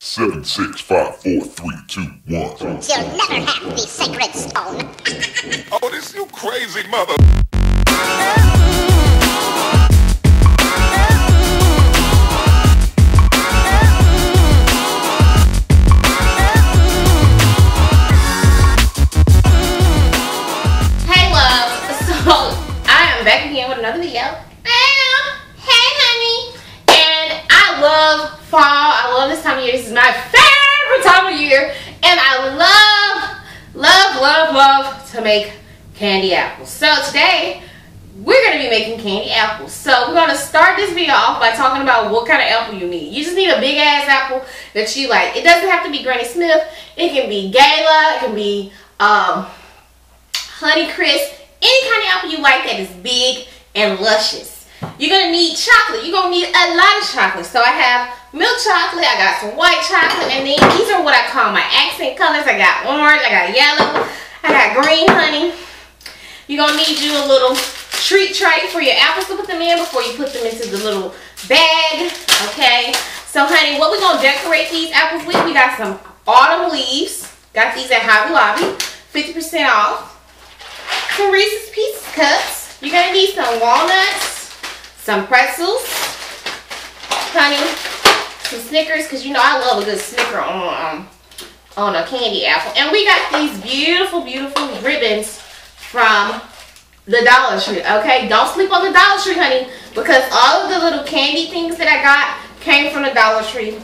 7, 6, 5, 4, 3, 2, 1. You'll never have the sacred stone. Oh, this you crazy mother. Hey loves, so I am back again with another video. Hey honey. And I love fall. I love this time of year. This is my favorite time of year. And I love to make candy apples. So today we're going to be making candy apples. So we're going to start this video off by talking about what kind of apple you need. You just need a big ass apple that you like. It doesn't have to be Granny Smith. It can be Gala. It can be Honey Crisp. Any kind of apple you like that is big and luscious. You're going to need chocolate. You're going to need a lot of chocolate. So I have milk chocolate. I got some white chocolate. And then these are what I call my accent colors. I got orange. I got yellow. I got green honey. You're going to need you a little treat tray for your apples to put them in before you put them into the little bag. Okay. So honey, what we're going to decorate these apples with, we got some autumn leaves. Got these at Hobby Lobby. 50% off. Some Reese's Pieces cups. You're going to need some walnuts, some pretzels, honey, some Snickers, because you know I love a good Snicker on a candy apple. And we got these beautiful ribbons from the Dollar Tree, okay? Don't sleep on the Dollar Tree, honey, because all of the little candy things that I got came from the Dollar Tree.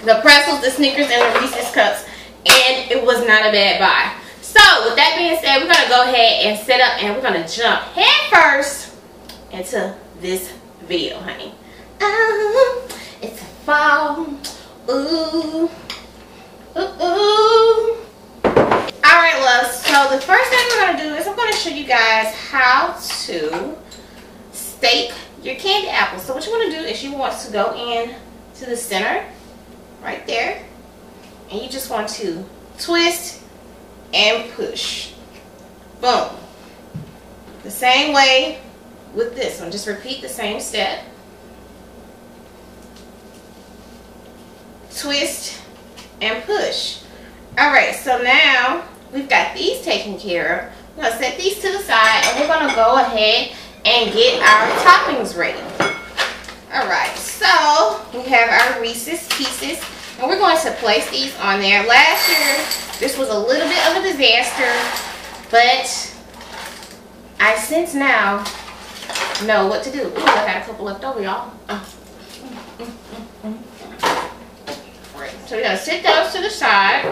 The pretzels, the Snickers, and the Reese's cups, and it was not a bad buy. So, with that being said, we're going to go ahead and set up and we're going to jump head first into this video, honey. It's a fall. Ooh. Ooh, ooh. Alright, loves. So, the first thing we're going to do is I'm going to show you guys how to stake your candy apples. So, what you want to do is you want to go in to the center, right there. And you just want to twist and push. Boom. The same way with this one. Just repeat the same step. Twist and push. Alright, so now we've got these taken care of. I'm going to set these to the side and we're going to go ahead and get our toppings ready. Alright, so we have our Reese's Pieces. And we're going to place these on there. Last year, this was a little bit of a disaster, but I since now know what to do. Ooh, I got a couple left over, y'all. Right. So we're going to set those to the side.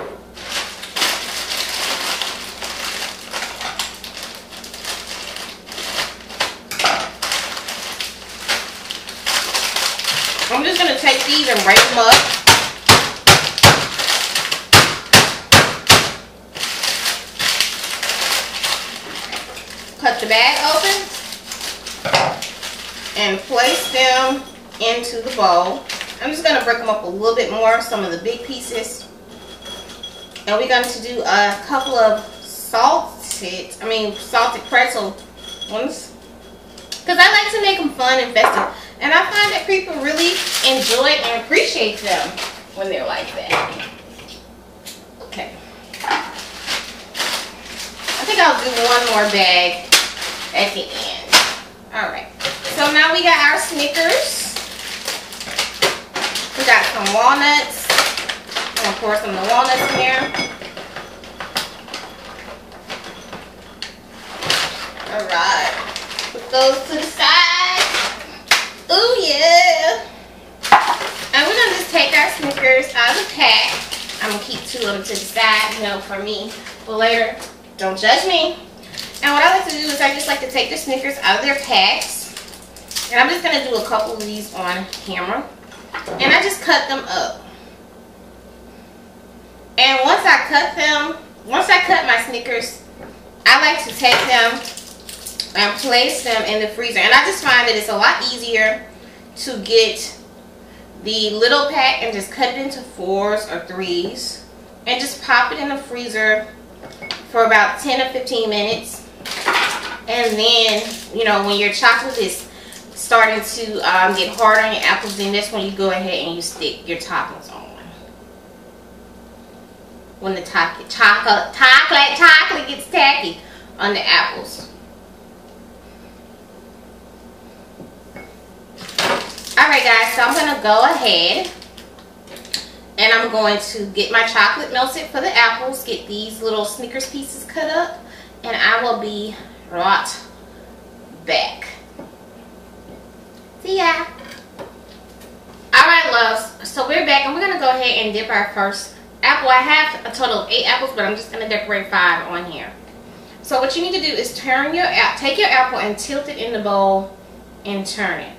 I'm just going to take these and break them up. Cut the bag open and place them into the bowl. I'm just going to break them up a little bit more, some of the big pieces. And we're going to do a couple of salted pretzel ones. Because I like to make them fun and festive. And I find that people really enjoy and appreciate them when they're like that. Okay. I think I'll do one more bag at the end. Alright. So now we got our Snickers. We got some walnuts. I'm going to pour some of the walnuts in there. Alright. Put those to the side. Ooh yeah. And we're going to just take our Snickers out of the pack. I'm going to keep two of them to the side, you know, for me. But later, don't judge me. And what I like to do is I just like to take the Snickers out of their packs. And I'm just going to do a couple of these on camera. And I just cut them up. And once I cut my Snickers, I like to take them and place them in the freezer. And I just find that it's a lot easier to get the little pack and just cut it into 4s or 3s. And just pop it in the freezer for about 10 or 15 minutes. And then, you know, when your chocolate is starting to get hard on your apples, then that's when you go ahead and you stick your toppings on. when the chocolate gets tacky on the apples. Alright guys, so I'm going to go ahead and I'm going to get my chocolate melted for the apples, get these little Snickers pieces cut up, and I will be right back. See ya. Alright loves, so we're back and we're going to go ahead and dip our first apple. I have a total of 8 apples, but I'm just going to decorate 5 on here. So what you need to do is take your apple and tilt it in the bowl and turn it.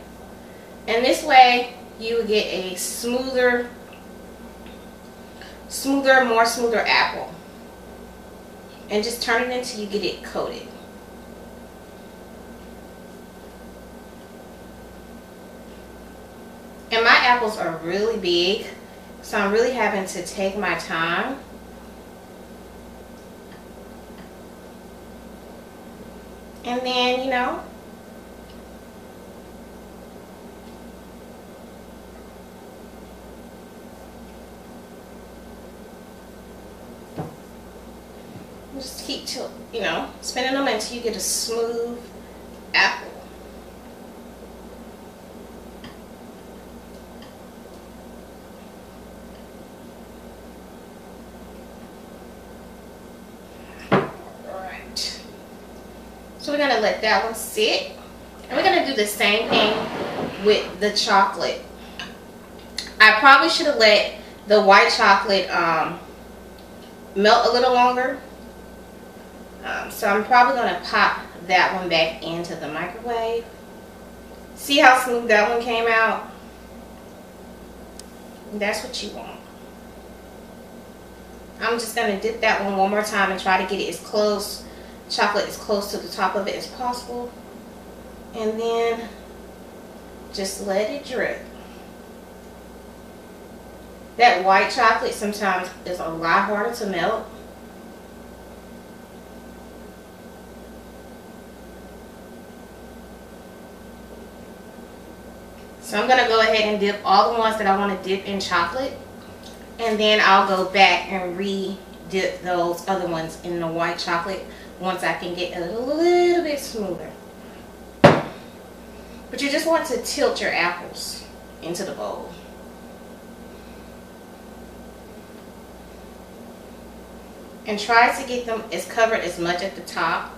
And this way you will get a smoother, more smoother apple. And just turn it until you get it coated. And my apples are really big, so I'm really having to take my time. And then, you know, just keep spinning them until you get a smooth apple. Alright. So we're going to let that one sit. And we're going to do the same thing with the chocolate. I probably should have let the white chocolate melt a little longer. So I'm probably going to pop that one back into the microwave. See how smooth that one came out? That's what you want. I'm just going to dip that one more time and try to get it as close, chocolate as close to the top of it as possible. And then just let it drip. That white chocolate sometimes is a lot harder to melt. So I'm going to go ahead and dip all the ones that I want to dip in chocolate. And then I'll go back and re-dip those other ones in the white chocolate once I can get a little bit smoother. But you just want to tilt your apples into the bowl. And try to get them as covered as much at the top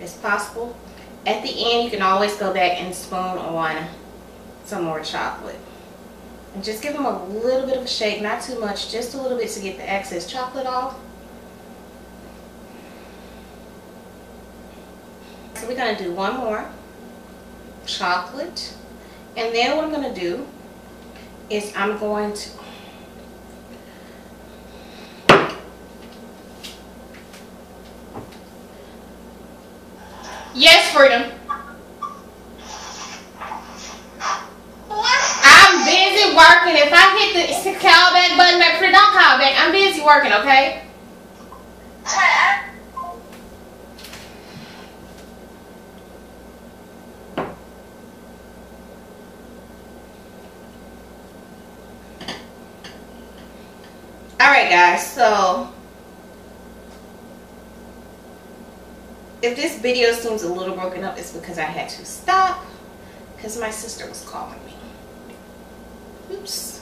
as possible. At the end, you can always go back and spoon on some more chocolate. And just give them a little bit of a shake, not too much, just a little bit to get the excess chocolate off. So we're going to do one more chocolate. And then what I'm going to do is I'm going to Yes, Freedom. I'm busy working. If I hit the call back button, back, Freedom, don't call back. I'm busy working, okay? Alright guys, so if this video seems a little broken up, it's because I had to stop because my sister was calling me. Oops.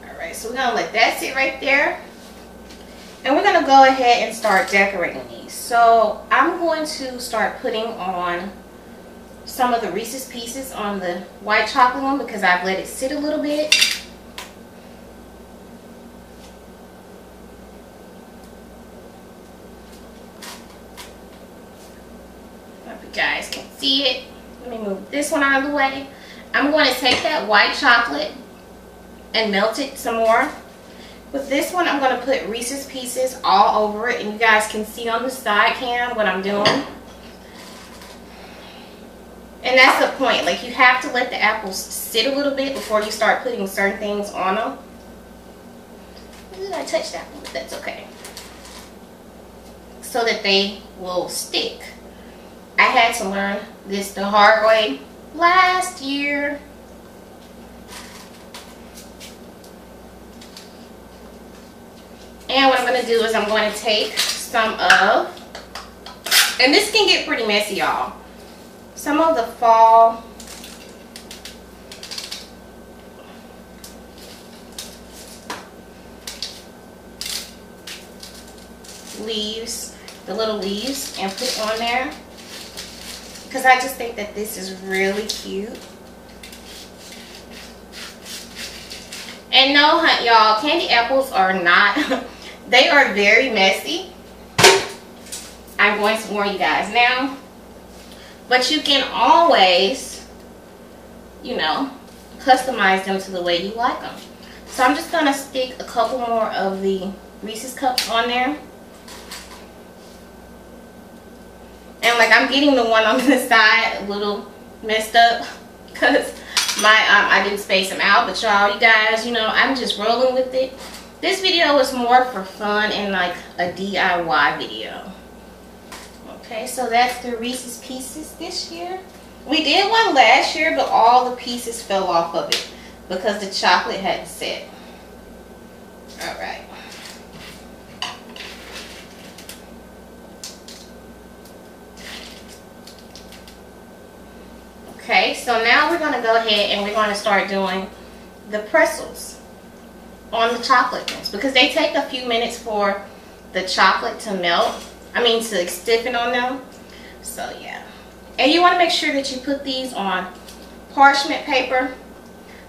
Alright, so we're going to let that sit right there. And we're going to go ahead and start decorating these. So I'm going to start putting on some of the Reese's Pieces on the white chocolate one because I've let it sit a little bit. Guys can see it. Let me move this one out of the way. I'm going to take that white chocolate and melt it some more. With this one, I'm going to put Reese's Pieces all over it, and you guys can see on the side cam what I'm doing. And that's the point. Like, you have to let the apples sit a little bit before you start putting certain things on them. I touched that one, but that's okay. So that they will stick. I had to learn this the hard way last year. And what I'm going to do is I'm going to take some of, and this can get pretty messy, y'all, some of the fall leaves, the little leaves, and put it on there because I just think that this is really cute. And no, y'all, candy apples are not, they are very messy. I'm going to warn you guys now. But you can always, you know, customize them to the way you like them. So I'm just going to stick a couple more of the Reese's Cups on there. And like I'm getting the one on the side a little messed up because I didn't space them out. But y'all, you guys, you know, I'm just rolling with it. This video was more for fun and like a DIY video. Okay, so that's the Reese's Pieces this year. We did one last year, but all the pieces fell off of it because the chocolate hadn't set. Alright. Okay, so now we're going to go ahead and we're going to start doing the pretzels on the chocolate ones because they take a few minutes for the chocolate to melt. I mean to stiffen on them. So yeah. And you want to make sure that you put these on parchment paper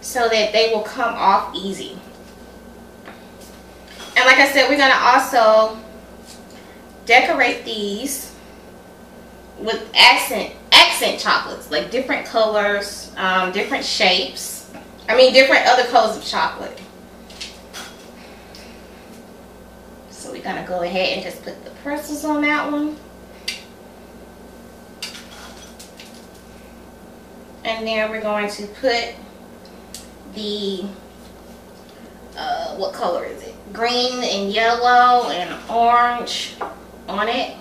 so that they will come off easy. And like I said, we're going to also decorate these with accent chocolates, like different colors, different shapes. I mean different other colors of chocolate. So we're going to go ahead and just put the pretzels on that one. And then we're going to put the, what color is it? Green and yellow and orange on it.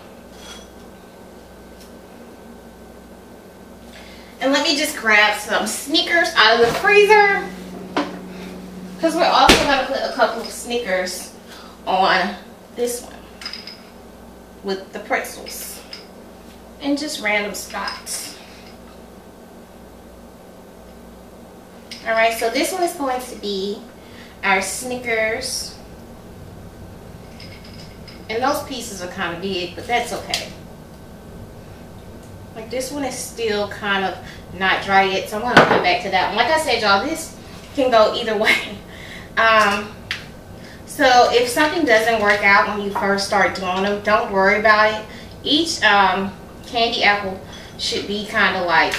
And let me just grab some Snickers out of the freezer because we're also going to put a couple of Snickers on this one with the pretzels and just random spots. Alright, so this one is going to be our Snickers. And those pieces are kind of big, but that's okay. Like this one is still kind of not dry yet, so I'm going to come back to that one. Like I said, y'all, this can go either way. So if something doesn't work out when you first start doing them, don't worry about it. Each candy apple should be kind of like,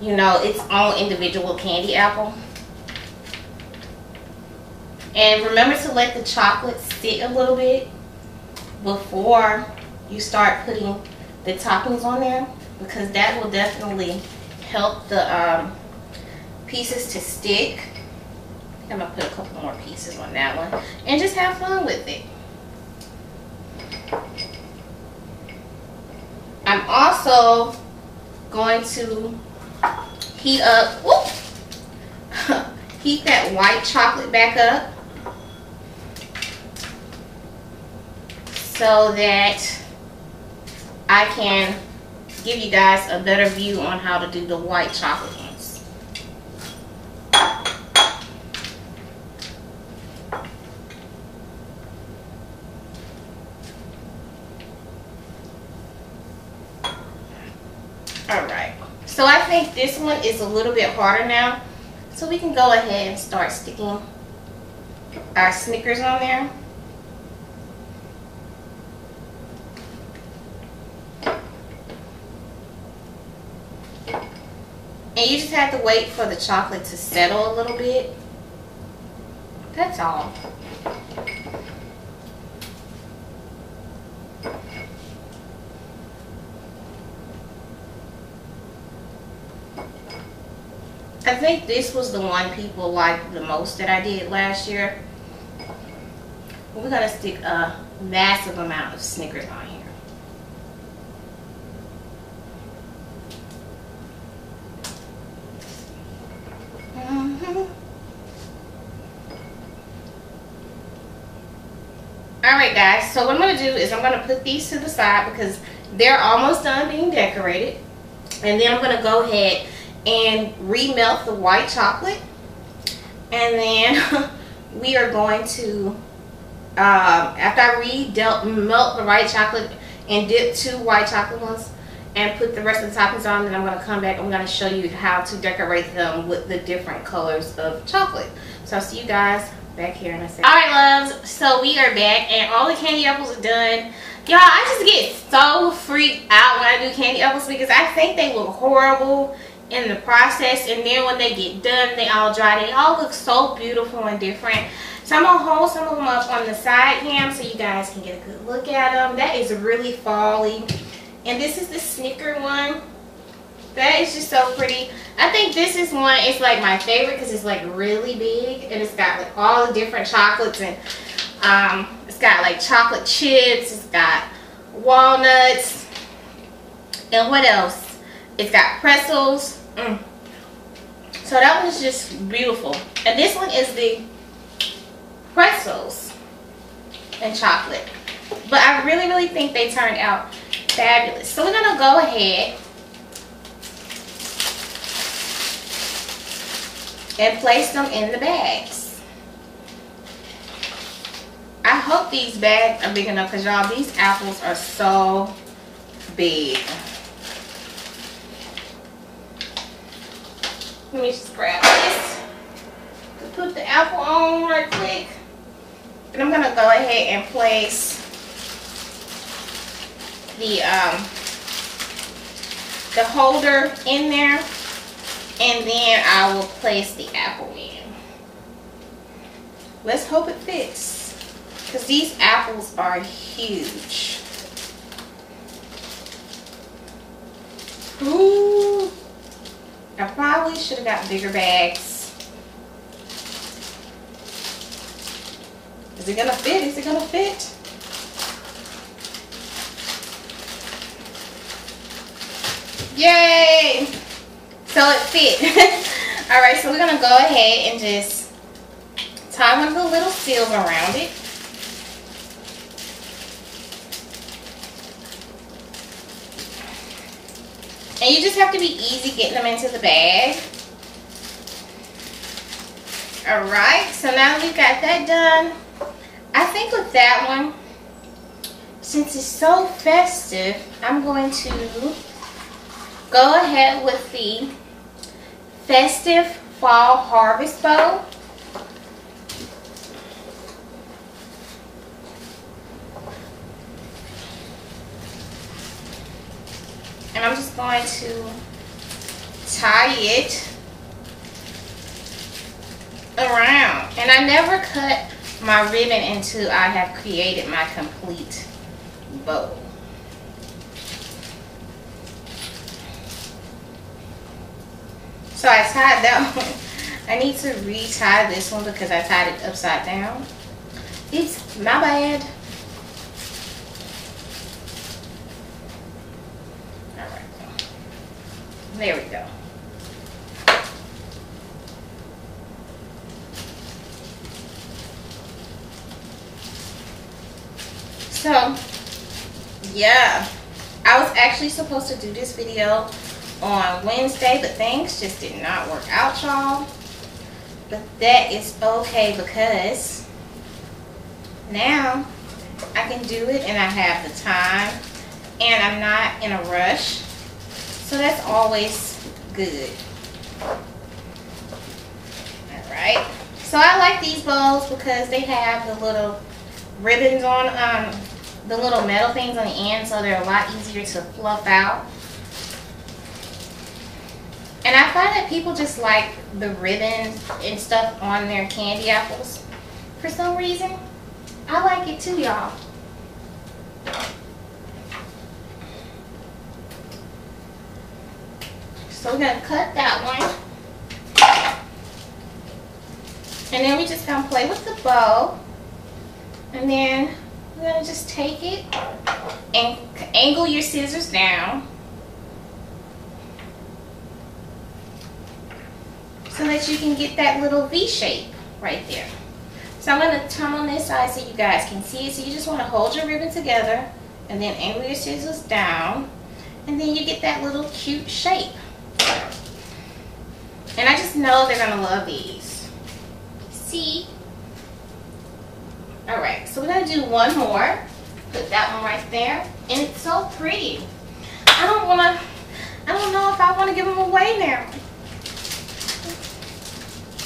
you know, its own individual candy apple. And remember to let the chocolate sit a little bit before you start putting the toppings on there, because that will definitely help the pieces to stick. I'm going to put a couple more pieces on that one and just have fun with it. I'm also going to heat up, heat that white chocolate back up so that I can give you guys a better view on how to do the white chocolate ones. Alright, so I think this one is a little bit harder now, so we can go ahead and start sticking our Snickers on there. And you just have to wait for the chocolate to settle a little bit. That's all. I think this was the one people liked the most that I did last year. We're going to stick a massive amount of Snickers on here. Alright guys, so what I'm going to do is I'm going to put these to the side because they're almost done being decorated. And then I'm going to go ahead and remelt the white chocolate. And then we are going to, after I melt the white chocolate and dip 2 white chocolate ones and put the rest of the toppings on, then I'm going to come back and I'm going to show you how to decorate them with the different colors of chocolate. So I'll see you guys back here in a second. Alright loves, so we are back and all the candy apples are done. Y'all, I just get so freaked out when I do candy apples because I think they look horrible in the process, and then when they get done, they all dry. They all look so beautiful and different. So I'm going to hold some of them up on the side cam so you guys can get a good look at them. That is really fall-y. And this is the Snicker one. That is just so pretty. I think this is one, it's like my favorite because it's like really big and it's got like all the different chocolates, and it's got like chocolate chips, it's got walnuts, and what else? It's got pretzels. So that one's just beautiful. And this one is the pretzels and chocolate. But I really think they turned out fabulous. So we're gonna go ahead and place them in the bags. I hope these bags are big enough because y'all, these apples are so big. Let me just grab this to put the apple on right quick. And I'm gonna go ahead and place the holder in there, and then I will place the apple in. Let's hope it fits, because these apples are huge. Ooh, I probably should have got bigger bags. Is it gonna fit? Is it gonna fit? Yay! So it fit. Alright, so we're gonna go ahead and just tie one of the little seals around it. And you just have to be easy getting them into the bag. Alright, so now we've got that done. I think with that one, since it's so festive, I'm going to go ahead with the Festive Fall Harvest Bowl. And I'm just going to tie it around. And I never cut my ribbon until I have created my complete bow. So I tied that one. I need to retie this one because I tied it upside down. It's my bad. Alright. There we go. So, yeah. I was actually supposed to do this video on Wednesday, but things just did not work out, y'all. But that is okay because now I can do it and I have the time and I'm not in a rush. So that's always good. Alright. So I like these bowls because they have the little ribbons on, the little metal things on the end, so they're a lot easier to fluff out. And I find that people just like the ribbons and stuff on their candy apples for some reason. I like it too, y'all. So we're going to cut that one. And then we just going to play with the bow. And then we're going to just take it and angle your scissors down, so that you can get that little V shape right there. So I'm going to turn on this side so you guys can see it. So you just want to hold your ribbon together and then angle your scissors down. And then you get that little cute shape. And I just know they're going to love these. See? Alright, so we're going to do one more. Put that one right there. And it's so pretty. I don't know if I want to give them away now.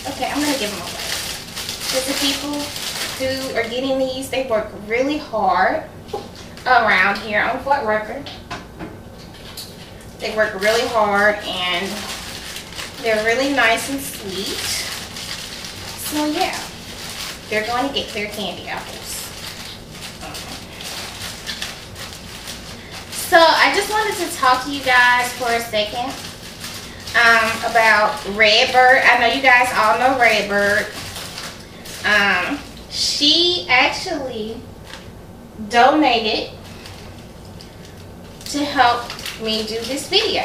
Okay, I'm going to give them away. Because the people who are getting these, they work really hard around here on Fort Rucker. They work really hard and they're really nice and sweet. So yeah, they're going to get their candy apples. So I just wanted to talk to you guys for a second about Redbird. I know you guys all know Redbird. She actually donated to help me do this video.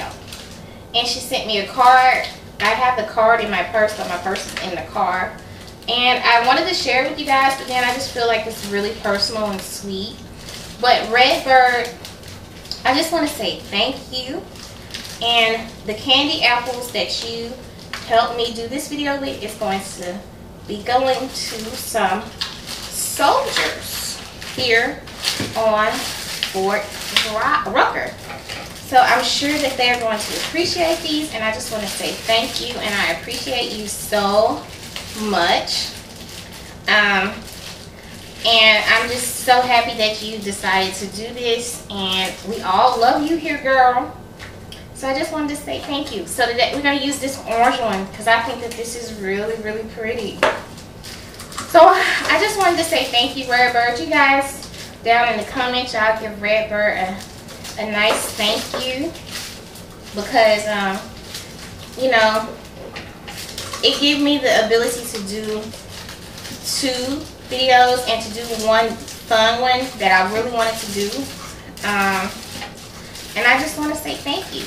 And she sent me a card. I have the card in my purse, but my purse is in the car. And I wanted to share it with you guys, but then I just feel like it's really personal and sweet. But Redbird, I just want to say thank you. And the candy apples that you helped me do this video with is going to be going to some soldiers here on Fort Rucker. So I'm sure that they're going to appreciate these, and I just want to say thank you, and I appreciate you so much. And I'm just so happy that you decided to do this, and we all love you here, girl. So I just wanted to say thank you. So today we're going to use this orange one because I think that this is really, really pretty. So I just wanted to say thank you, Redbird. You guys down in the comments, y'all give Redbird a nice thank you because, you know, it gave me the ability to do 2 videos and to do one fun one that I really wanted to do. And I just want to say thank you.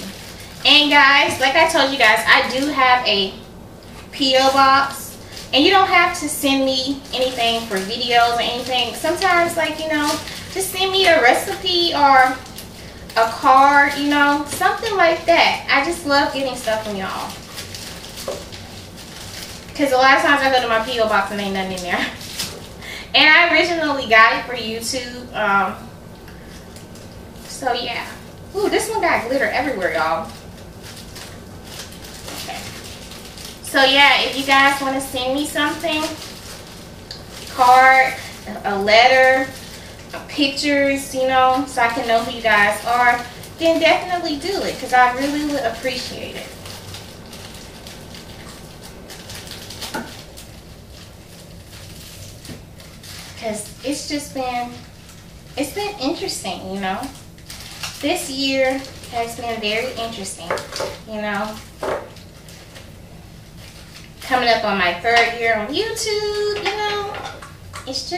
And guys, like I told you guys, I do have a P.O. box. And you don't have to send me anything for videos or anything. Sometimes, like, you know, just send me a recipe or a card, you know, something like that. I just love getting stuff from y'all. Because a lot of times I go to my P.O. box and ain't nothing in there. And I originally got it for YouTube. So, yeah. Ooh, this one got glitter everywhere, y'all. Okay. So, yeah, if you guys want to send me something, card, a letter, pictures, you know, so I can know who you guys are, then definitely do it because I really would appreciate it. Because it's been interesting, you know. This year has been very interesting, you know. Coming up on my 3rd year on YouTube, you know. It's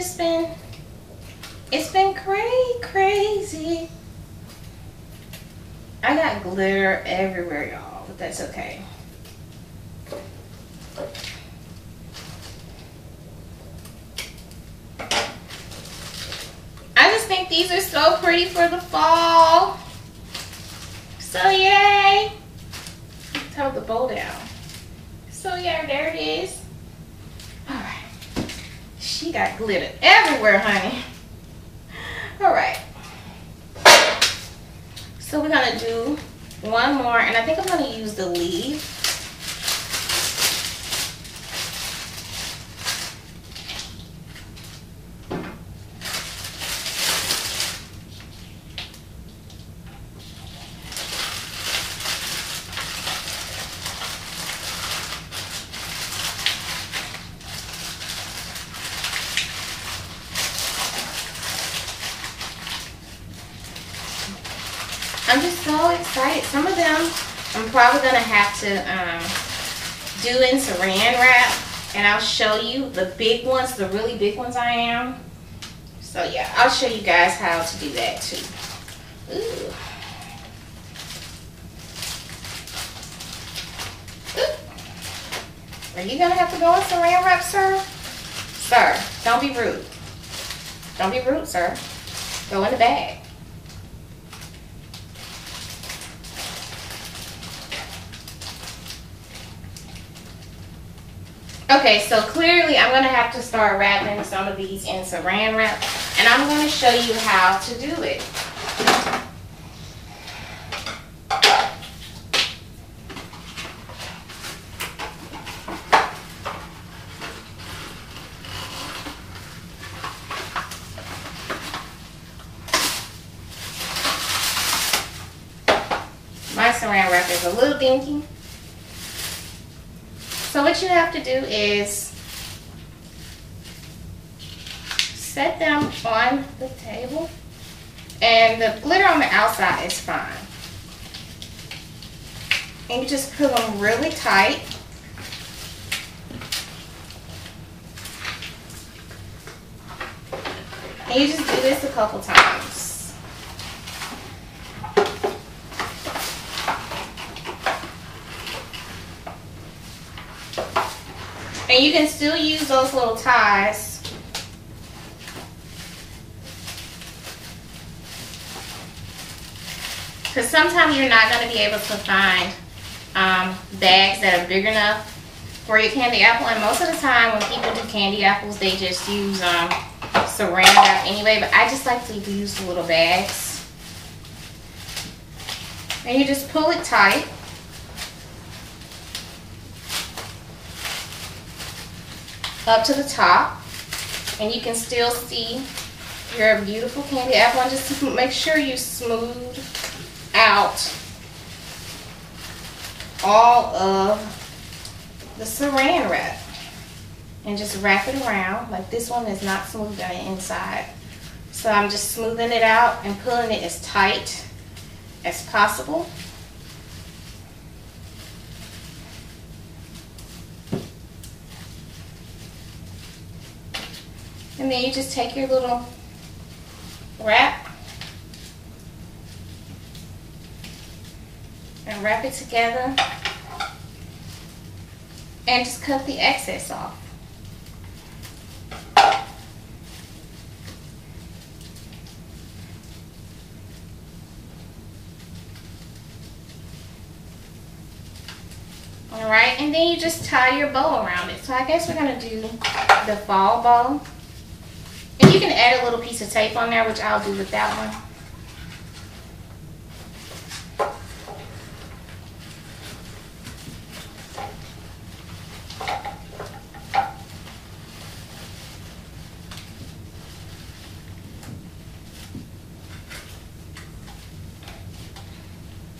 been crazy. I got glitter everywhere, y'all, but that's okay. I just think these are so pretty for the fall. So yay. Throw the bowl down. So yeah, there it is. Alright. She got glitter everywhere, honey. Alright. So we're going to do one more, and I think I'm going to use the leaf. I'm just so excited. Some of them I'm probably going to have to do in saran wrap. And I'll show you the big ones, the really big ones I am. So yeah, I'll show you guys how to do that too. Ooh. Are you going to have to go in saran wrap, sir? Sir, don't be rude. Don't be rude, sir. Go in the bag. Okay, so clearly I'm going to have to start wrapping some of these in saran wrap. And I'm going to show you how to do it. My saran wrap is a little dinky. So what you have to do is set them on the table, and the glitter on the outside is fine. And you just put them really tight. And you just do this a couple times. And you can still use those little ties. Because sometimes you're not going to be able to find bags that are big enough for your candy apple. And most of the time when people do candy apples, they just use saran wrap anyway. But I just like to use the little bags. And you just pull it tight. Up to the top, and you can still see your beautiful candy apple. And just make sure you smooth out all of the saran wrap, and just wrap it around. Like this one is not smooth on the inside, so I'm just smoothing it out and pulling it as tight as possible. And then you just take your little wrap and wrap it together and just cut the excess off. Alright, and then you just tie your bow around it. So I guess we're going to do the fall bow. And you can add a little piece of tape on there, which I'll do with that one.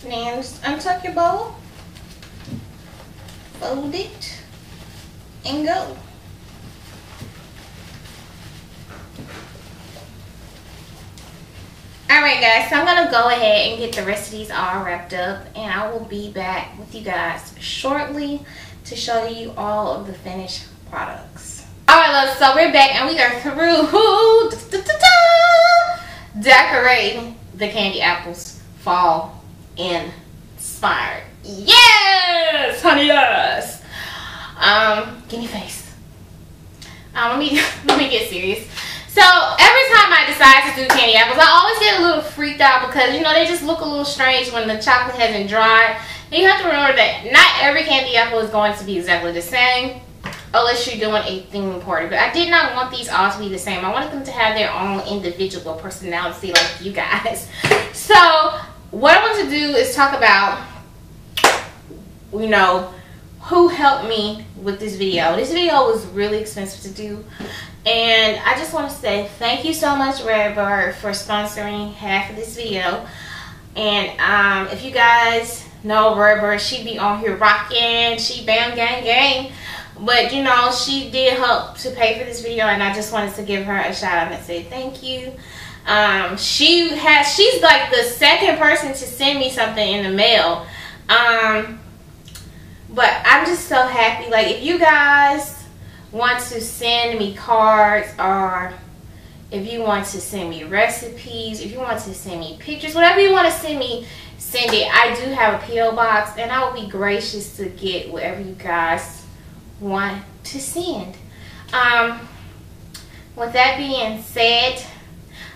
Now just untuck your bowl, fold it, and go. Alright guys, so I'm going to go ahead and get the rest of these all wrapped up, and I will be back with you guys shortly to show you all of the finished products. Alright loves, so we're back and we are through decorating the candy apples fall inspired. Yes, honey, yes. Give me face. Let me get serious. So every time I decide to do candy apples, I always get a little freaked out because, you know, they just look a little strange when the chocolate hasn't dried. And you have to remember that not every candy apple is going to be exactly the same unless you're doing a theme party. But I did not want these all to be the same. I wanted them to have their own individual personality like you guys. So what I want to do is talk about, you know, who helped me with this video. This video was really expensive to do. And I just want to say thank you so much, Redbird, for sponsoring half of this video. And if you guys know Redbird, she be on here rocking. She bam gang gang. But you know, she did help to pay for this video, and I just wanted to give her a shout out and say thank you. She's like the second person to send me something in the mail. But I'm just so happy. Like, if you guys want to send me cards, or if you want to send me recipes, if you want to send me pictures, whatever you want to send me, send it. I do have a P.O. box, and I will be gracious to get whatever you guys want to send. with that being said,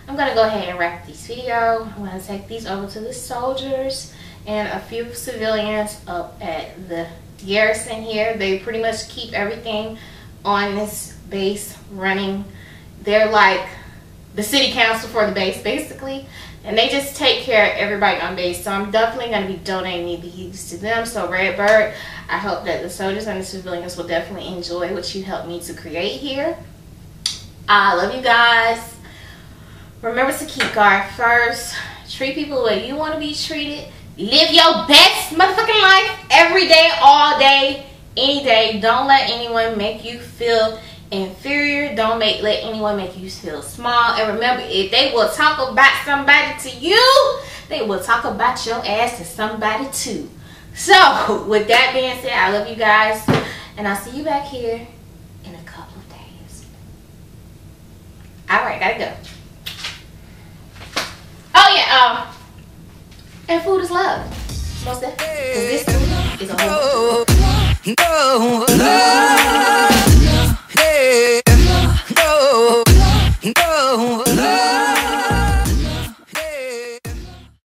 I'm gonna go ahead and wrap this video. I'm gonna take these over to the soldiers and a few civilians up at the garrison here. They pretty much keep everything on this base running. They're like the city council for the base basically, and they just take care of everybody on base. So I'm definitely going to be donating these to them. So Redbird, I hope that the soldiers and the civilians will definitely enjoy what you helped me to create here. I love you guys. Remember to keep guard first. Treat people the way you want to be treated. Live your best motherfucking life every day, all day, any day. Don't let anyone make you feel inferior. Don't let anyone make you feel small. And remember, if they will talk about somebody to you, they will talk about your ass to somebody too. So with that being said, I love you guys, and I'll see you back here in a couple of days. Alright, gotta go. Oh yeah, and food is love. Most definitely. Because this is a whole